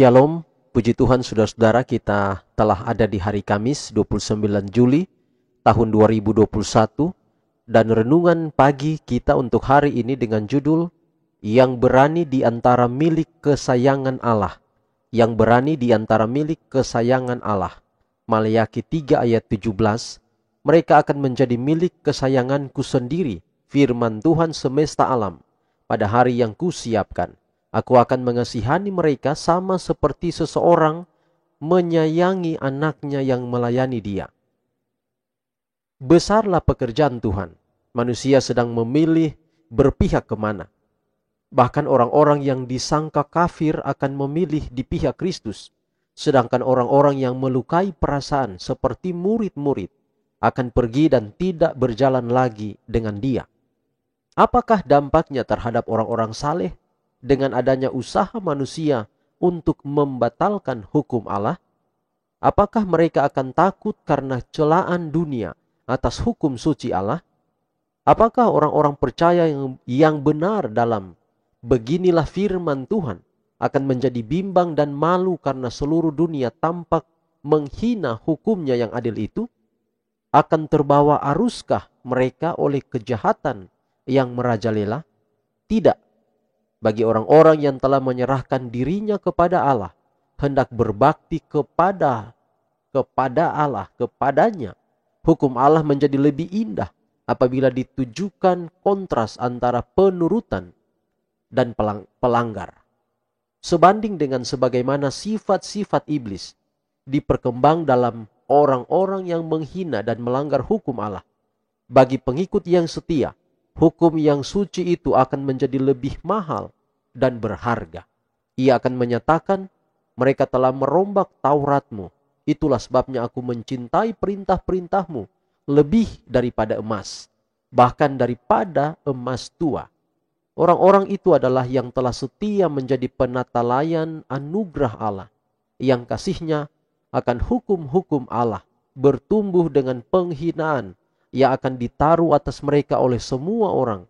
Shalom, puji Tuhan saudara-saudara, kita telah ada di hari Kamis 29 Juli tahun 2021 dan renungan pagi kita untuk hari ini dengan judul Yang berani di antara milik kesayangan Allah. Yang berani di antara milik kesayangan Allah. Maleakhi 3 ayat 17, mereka akan menjadi milik kesayanganku sendiri, firman Tuhan semesta alam, pada hari yang kusiapkan. Aku akan mengasihani mereka sama seperti seseorang menyayangi anaknya yang melayani dia. Besarlah pekerjaan Tuhan. Manusia sedang memilih berpihak kemana. Bahkan orang-orang yang disangka kafir akan memilih di pihak Kristus. Sedangkan orang-orang yang melukai perasaan seperti murid-murid akan pergi dan tidak berjalan lagi dengan dia. Apakah dampaknya terhadap orang-orang saleh dengan adanya usaha manusia untuk membatalkan hukum Allah? Apakah mereka akan takut karena celaan dunia atas hukum suci Allah? Apakah orang-orang percaya yang benar dalam beginilah firman Tuhan akan menjadi bimbang dan malu karena seluruh dunia tampak menghina hukumnya yang adil itu? Akan terbawa aruskah mereka oleh kejahatan yang merajalela? Tidak. Bagi orang-orang yang telah menyerahkan dirinya kepada Allah, hendak berbakti kepada Allah, kepadanya, hukum Allah menjadi lebih indah apabila ditujukan kontras antara penurutan dan pelanggar. Sebanding dengan sebagaimana sifat-sifat iblis diperkembang dalam orang-orang yang menghina dan melanggar hukum Allah. Bagi pengikut yang setia, hukum yang suci itu akan menjadi lebih mahal dan berharga. Ia akan menyatakan, mereka telah merombak Tauratmu. Itulah sebabnya aku mencintai perintah-perintahmu lebih daripada emas, bahkan daripada emas tua. Orang-orang itu adalah yang telah setia menjadi penatalayan anugerah Allah, yang kasihnya akan hukum-hukum Allah bertumbuh dengan penghinaan yang akan ditaruh atas mereka oleh semua orang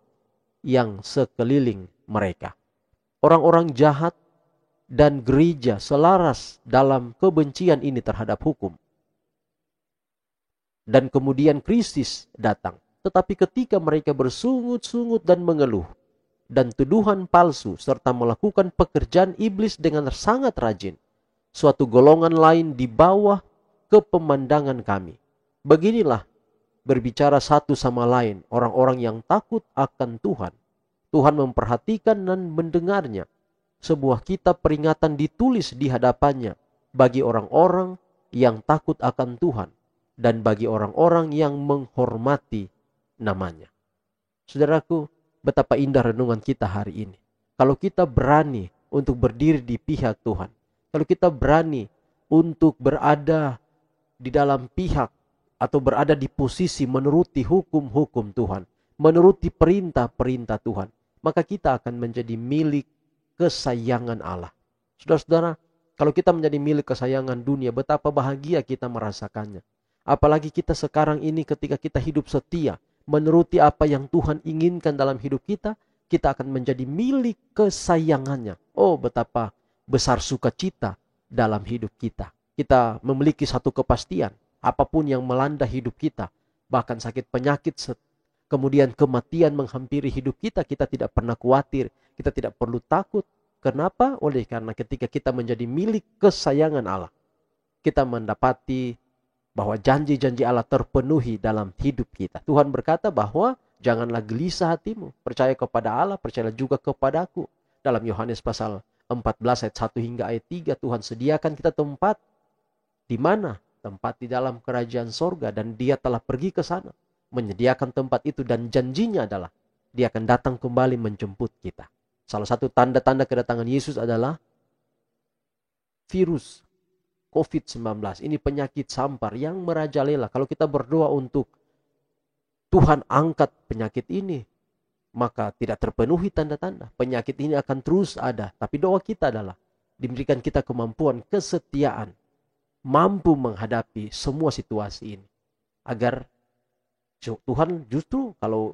yang sekeliling mereka. Orang-orang jahat dan gereja selaras dalam kebencian ini terhadap hukum. Dan kemudian Kristus datang. Tetapi ketika mereka bersungut-sungut dan mengeluh, dan tuduhan palsu, serta melakukan pekerjaan iblis dengan sangat rajin, suatu golongan lain di bawah kepemandangan kami. Beginilah berbicara satu sama lain orang-orang yang takut akan Tuhan. Tuhan memperhatikan dan mendengarnya. Sebuah kitab peringatan ditulis di hadapannya bagi orang-orang yang takut akan Tuhan dan bagi orang-orang yang menghormati namanya. Saudaraku, betapa indah renungan kita hari ini. Kalau kita berani untuk berdiri di pihak Tuhan, kalau kita berani untuk berada di dalam pihak atau berada di posisi menuruti hukum-hukum Tuhan, menuruti perintah-perintah Tuhan, maka kita akan menjadi milik kesayangan Allah. Saudara-saudara, kalau kita menjadi milik kesayangan dunia, betapa bahagia kita merasakannya. Apalagi kita sekarang ini ketika kita hidup setia, menuruti apa yang Tuhan inginkan dalam hidup kita, kita akan menjadi milik kesayangannya. Oh, betapa besar sukacita dalam hidup kita. Kita memiliki satu kepastian, apapun yang melanda hidup kita, bahkan sakit penyakit, kemudian kematian menghampiri hidup kita, kita tidak pernah khawatir, kita tidak perlu takut. Kenapa? Oleh karena ketika kita menjadi milik kesayangan Allah, kita mendapati bahwa janji-janji Allah terpenuhi dalam hidup kita. Tuhan berkata bahwa janganlah gelisah hatimu, percaya kepada Allah, percayalah juga kepadaku. Dalam Yohanes pasal 14 ayat 1 hingga ayat 3, Tuhan sediakan kita tempat. Di mana? Tempat di dalam kerajaan sorga, dan Dia telah pergi ke sana menyediakan tempat itu, dan janjinya adalah Dia akan datang kembali menjemput kita. Salah satu tanda-tanda kedatangan Yesus adalah virus COVID-19. Ini penyakit sampar yang merajalela. Kalau kita berdoa untuk Tuhan angkat penyakit ini, maka tidak terpenuhi tanda-tanda. Penyakit ini akan terus ada. Tapi doa kita adalah diberikan kita kemampuan, kesetiaan, mampu menghadapi semua situasi ini. Agar Tuhan justru kalau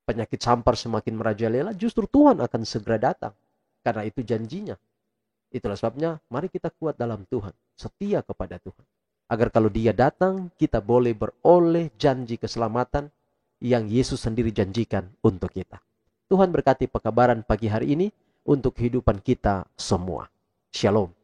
penyakit sampar semakin merajalela, justru Tuhan akan segera datang. Karena itu janjinya. Itulah sebabnya mari kita kuat dalam Tuhan, setia kepada Tuhan. Agar kalau Dia datang, kita boleh beroleh janji keselamatan yang Yesus sendiri janjikan untuk kita. Tuhan berkati pekabaran pagi hari ini untuk kehidupan kita semua. Shalom.